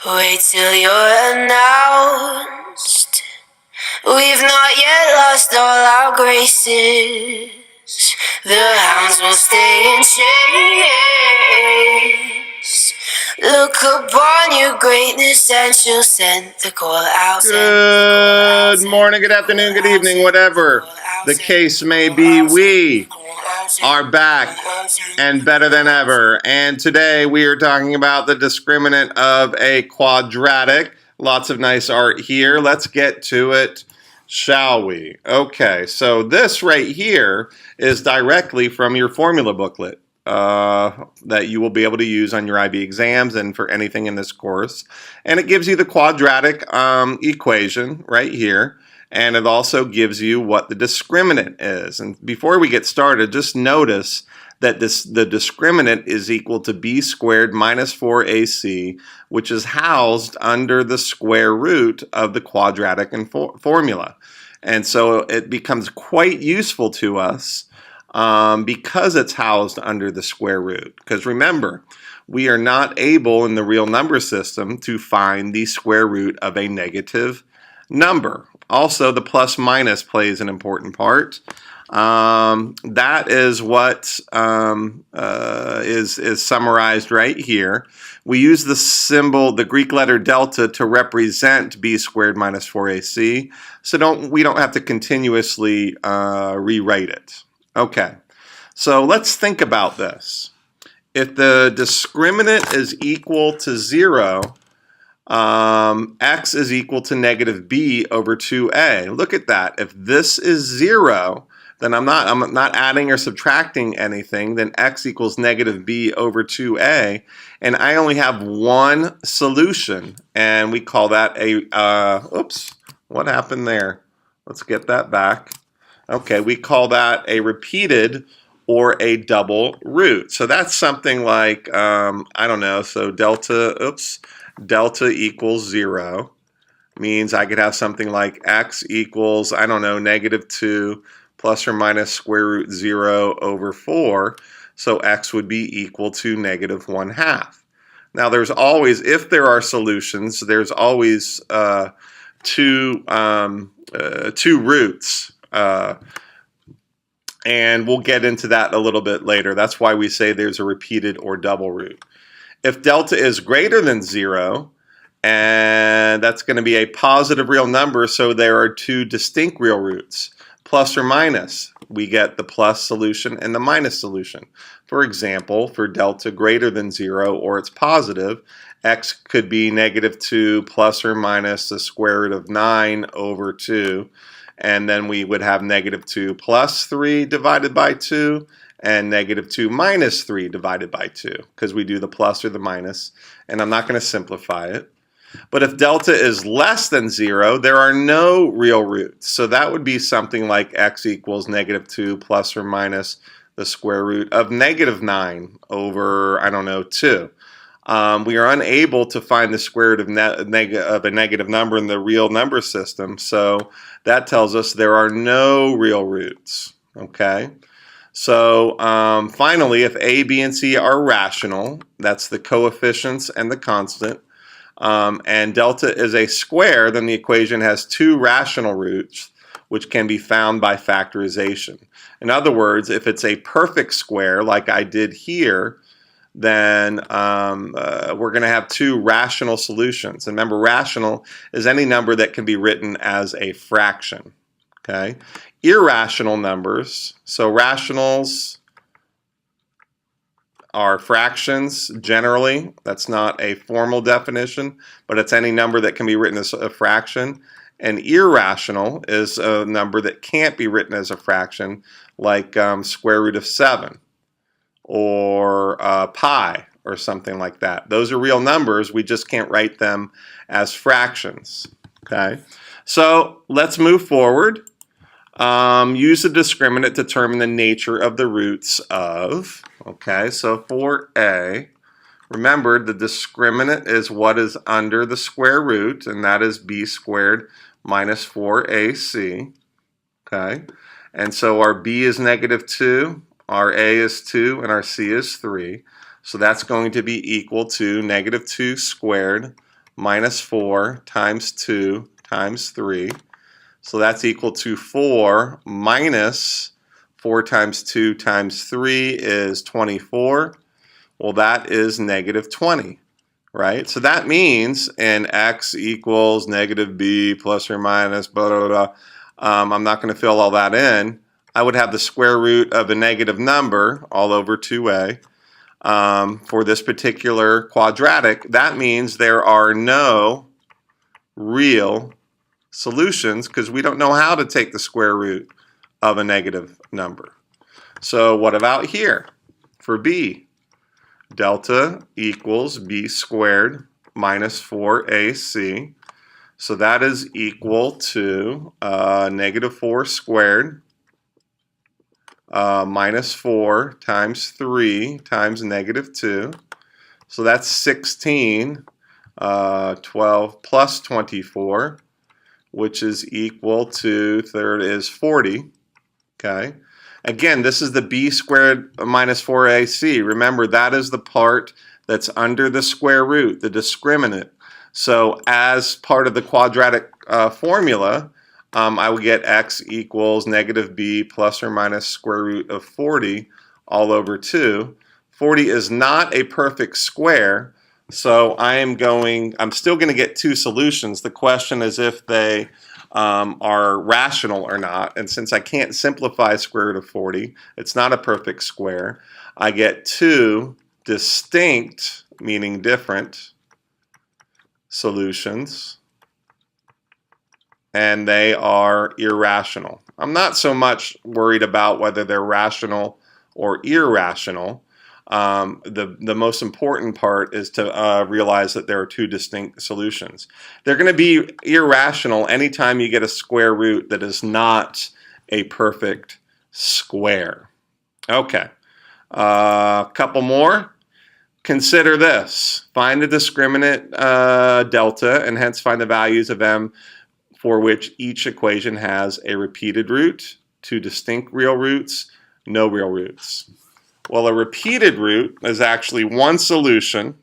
Wait till you're announced. We've not yet lost all our graces. The hounds will stay in chains. Look upon your greatness and she'll send the call out. Good morning, good afternoon, good evening, whatever the case may be. We are back and better than ever. And today we are talking about the discriminant of a quadratic. Lots of nice art here. Let's get to it, shall we? Okay, so this right here is directly from your formula booklet that you will be able to use on your IB exams and for anything in this course. And it gives you the quadratic equation right here. And it also gives you what the discriminant is. And before we get started, just notice that the discriminant is equal to b squared minus 4ac, which is housed under the square root of the quadratic formula. And so it becomes quite useful to us because it's housed under the square root. Because remember, we are not able in the real number system to find the square root of a negative number. Also, the plus minus plays an important part. That is what is summarized right here. We use the symbol, the Greek letter delta, to represent b squared minus 4ac. So we don't have to continuously rewrite it. Okay, so let's think about this. If the discriminant is equal to 0, x is equal to negative b over 2a. Look at that. If this is 0, then I'm not adding or subtracting anything. Then x equals negative b over 2a. And I only have one solution. And we call that a, oops, what happened there? Let's get that back. Okay, we call that a repeated or a double root. So that's something like, I don't know, so delta equals 0 means I could have something like x equals, I don't know, negative 2 plus or minus square root 0 over 4. So x would be equal to negative 1/2. Now there's always, if there are solutions, there's always two roots. And we'll get into that a little bit later. That's why we say there's a repeated or double root. If delta is greater than 0, and that's going to be a positive real number, so there are two distinct real roots, plus or minus. We get the plus solution and the minus solution. For example, for delta greater than 0 or it's positive, x could be negative 2 plus or minus the square root of 9 over 2. And then we would have negative 2 plus 3 divided by 2 and negative 2 minus 3 divided by 2 because we do the plus or the minus, and I'm not going to simplify it. But if delta is less than 0, there are no real roots. So that would be something like x equals negative 2 plus or minus the square root of negative 9 over, I don't know, 2. We are unable to find the square root of a negative number in the real number system, so that tells us there are no real roots. Okay, so finally, if a, b, and c are rational, that's the coefficients and the constant, and delta is a square, then the equation has two rational roots, which can be found by factorization. In other words, if it's a perfect square, like I did here, then we're going to have two rational solutions. And remember, rational is any number that can be written as a fraction. Okay? Irrational numbers, so rationals are fractions generally. That's not a formal definition, but it's any number that can be written as a fraction. And irrational is a number that can't be written as a fraction, like square root of 7. Or pi or something like that. Those are real numbers, we just can't write them as fractions. Okay, so let's move forward. Use the discriminant to determine the nature of the roots of. Okay, so for a, remember the discriminant is what is under the square root, and that is b squared minus 4ac. Okay, and so our b is negative 2. Our a is 2 and our c is 3. So that's going to be equal to negative 2 squared minus 4 times 2 times 3. So that's equal to 4 minus 4 times 2 times 3 is 24. Well, that is negative 20, right? So that means in x equals negative b plus or minus blah, blah, blah. I'm not going to fill all that in. I would have the square root of a negative number all over 2a. For this particular quadratic, that means there are no real solutions because we don't know how to take the square root of a negative number. So what about here for b? Delta equals b squared minus 4ac. So that is equal to negative 4 squared minus 4 times 3 times negative 2. So that's 16, 12 plus 24, which is equal to, third is 40. Okay. Again, this is the b squared minus 4ac. Remember, that is the part that's under the square root, the discriminant. So as part of the quadratic formula, I would get x equals negative b plus or minus square root of 40 all over 2. 40 is not a perfect square, so I'm still going to get two solutions. The question is if they are rational or not. And since I can't simplify square root of 40, it's not a perfect square, I get two distinct, meaning different, solutions, and they are irrational. I'm not so much worried about whether they're rational or irrational. The most important part is to realize that there are two distinct solutions. They're going to be irrational anytime you get a square root that is not a perfect square. Okay, a couple more. Consider this. Find the discriminant delta and hence find the values of m for which each equation has a repeated root, two distinct real roots, no real roots. Well, a repeated root is actually one solution,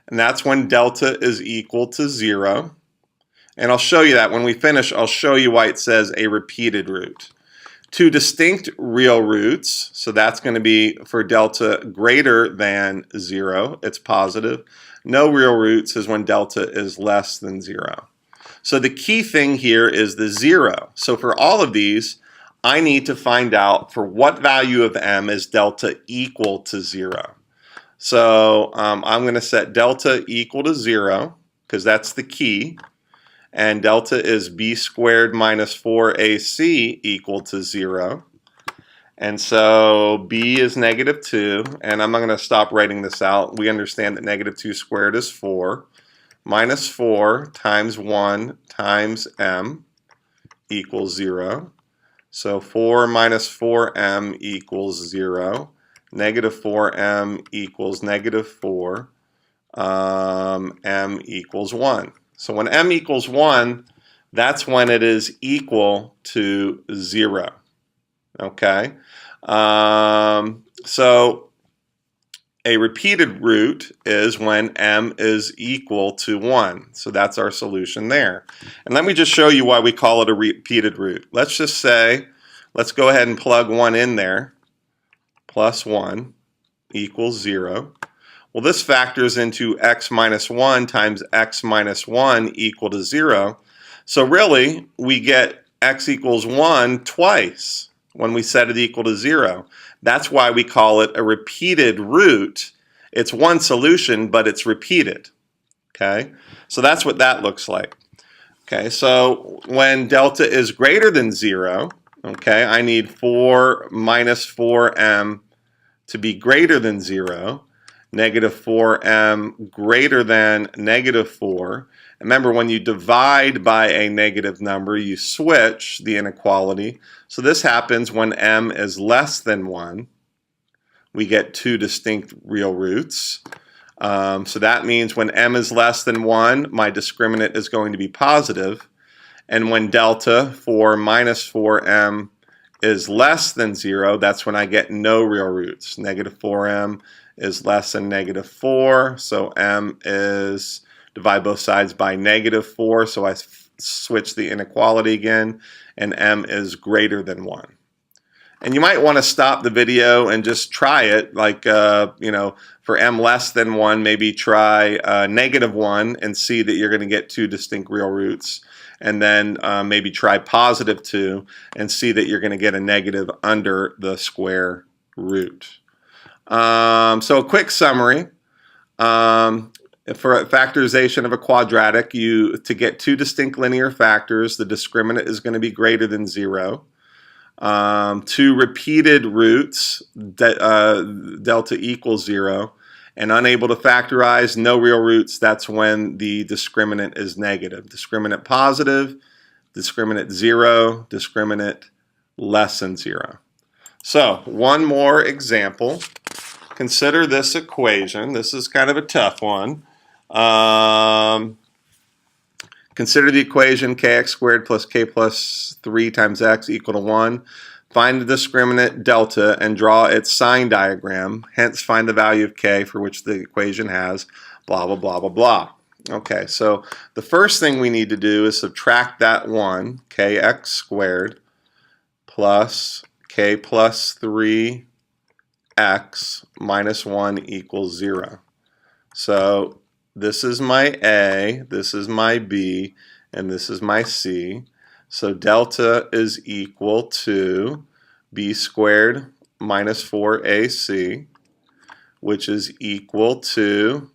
and that's when delta is equal to 0. And I'll show you that when we finish. I'll show you why it says a repeated root. Two distinct real roots, so that's going to be for delta greater than 0, it's positive. No real roots is when delta is less than 0. So the key thing here is the 0. So for all of these, I need to find out for what value of m is delta equal to 0. So I'm going to set delta equal to 0 because that's the key. And delta is b squared minus 4ac equal to 0. And so b is negative 2, and I'm not going to stop writing this out. We understand that negative 2 squared is 4. Minus 4 times 1 times m equals 0. So 4 minus 4m equals 0. Negative 4m equals negative 4. M equals 1. So when m equals 1, that's when it is equal to 0. Okay? So a repeated root is when m is equal to 1. So that's our solution there. And let me just show you why we call it a repeated root. Let's just say, let's go ahead and plug 1 in there. Plus 1 equals 0. Well, this factors into x minus 1 times x minus 1 equal to 0. So really, we get x equals 1 twice when we set it equal to 0. That's why we call it a repeated root. It's one solution, but it's repeated. Okay, so that's what that looks like. Okay, so when delta is greater than 0, okay, I need 4 minus 4m to be greater than 0. Negative 4m greater than negative 4. Remember, when you divide by a negative number, you switch the inequality. So this happens when m is less than 1. We get two distinct real roots. So that means when m is less than 1, my discriminant is going to be positive. And when delta, 4 minus 4m, is less than 0, that's when I get no real roots. Negative 4m is less than negative 4, so m is divide both sides by -4, so I switch the inequality again, and m is greater than 1. And you might want to stop the video and just try it, like, for m less than 1, maybe try -1 and see that you're going to get 2 distinct real roots. And then maybe try +2 and see that you're going to get a negative under the square root. So a quick summary. For factorization of a quadratic, to get 2 distinct linear factors, the discriminant is going to be greater than 0. 2 repeated roots, delta equals 0, and unable to factorize, no real roots, that's when the discriminant is negative. Discriminant positive, discriminant 0, discriminant less than 0. So, one more example. Consider this equation. This is kind of a tough one. Consider the equation kx squared plus k plus 3 times x equal to 1. Find the discriminant delta and draw its sign diagram. Hence, find the value of k for which the equation has blah, blah, blah, blah, blah. Okay, so the first thing we need to do is subtract that 1, kx squared plus k plus 3x minus 1 equals 0. So this is my A, this is my B, and this is my C. So delta is equal to b squared minus 4ac, which is equal to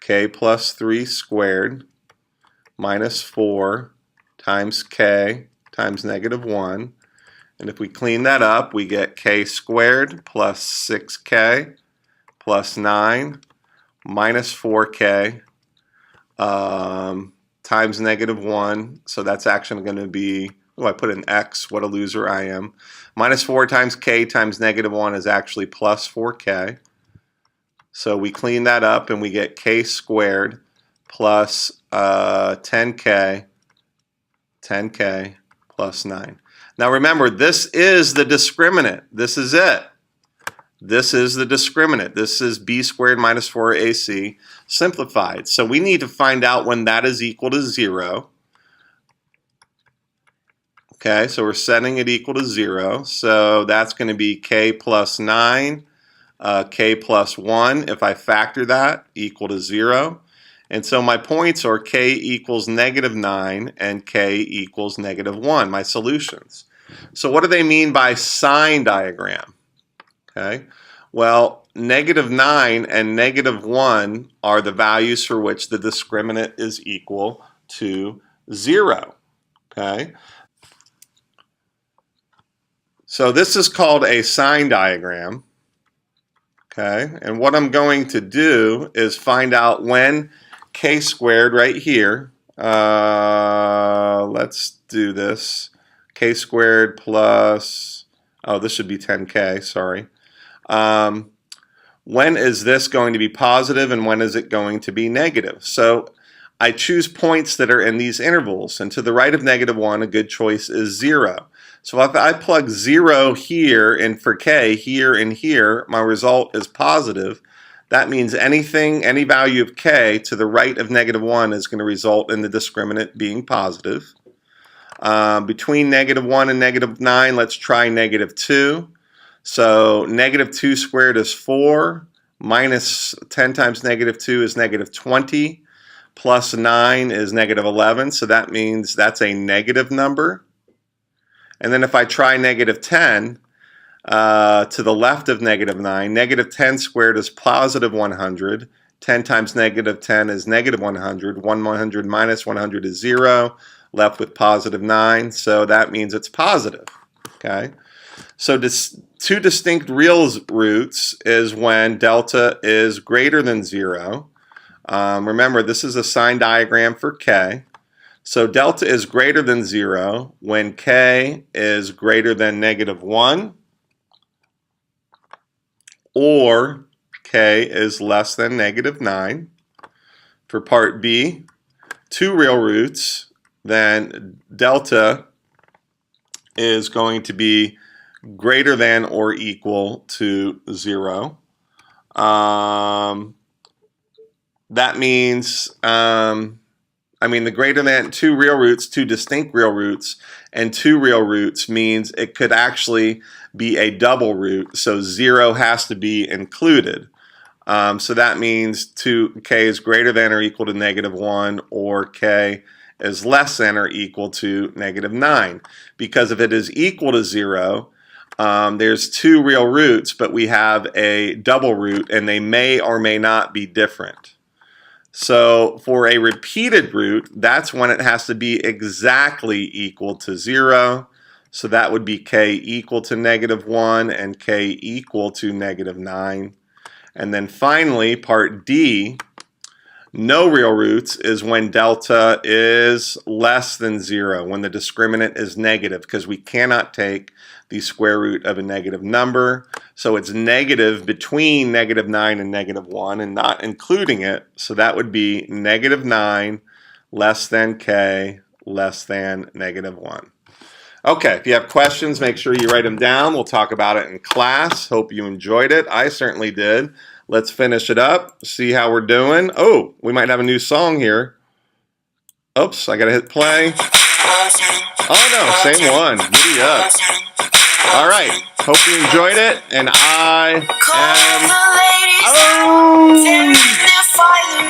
k plus 3 squared minus 4 times k times -1. And if we clean that up, we get k squared plus 6k plus 9 minus 4k times -1. So that's actually going to be, oh, I put an x, what a loser I am. Minus 4 times k times -1 is actually plus 4k. So we clean that up and we get k squared plus 10k plus 9. Now remember, this is the discriminant. This is it. This is the discriminant. This is b squared minus 4ac simplified. So we need to find out when that is equal to 0. Okay, so we're setting it equal to 0. So that's going to be k plus 9, k plus 1, if I factor that, equal to 0. And so my points are k equals -9 and k equals -1, my solutions. So what do they mean by sign diagram? Okay, well, -9 and -1 are the values for which the discriminant is equal to 0. Okay, so this is called a sign diagram. Okay, and what I'm going to do is find out when k squared right here, let's do this, k squared plus, oh, this should be 10k, sorry. When is this going to be positive and when is it going to be negative? So I choose points that are in these intervals, and to the right of -1, a good choice is 0. So if I plug 0 here and for k here and here, my result is positive. That means anything, any value of k to the right of -1 is going to result in the discriminant being positive. Between -1 and -9, let's try -2. So -2 squared is 4, minus 10 times -2 is -20, plus 9 is -11, so that means that's a negative number. And then if I try -10, to the left of -9, -10 squared is positive 100, 10 times -10 is -100, 100 minus 100 is 0, left with positive 9, so that means it's positive. Okay, so this 2 distinct real roots is when delta is greater than 0. Remember, this is a sign diagram for k. So delta is greater than 0 when k is greater than -1 or k is less than -9. For part B, 2 real roots, then delta is going to be greater than or equal to 0. that means, the greater than two real roots, two distinct real roots, and two real roots means it could actually be a double root, so 0 has to be included. So that means k is greater than or equal to -1, or k is less than or equal to -9. Because if it is equal to 0, there's two real roots, but we have a double root, and they may or may not be different. So for a repeated root, that's when it has to be exactly equal to 0. So that would be k equal to -1 and k equal to -9. And then finally, part D, no real roots is when delta is less than 0, when the discriminant is negative, because we cannot take the square root of a negative number. So it's negative between -9 and -1 and not including it. So that would be -9 less than k less than -1. Okay, if you have questions, make sure you write them down. We'll talk about it in class. Hope you enjoyed it. I certainly did. Let's finish it up, see how we're doing. Oh, we might have a new song here. Oops, I gotta hit play. Oh no, same one. Giddy up. All right, hope you enjoyed it, and I am out.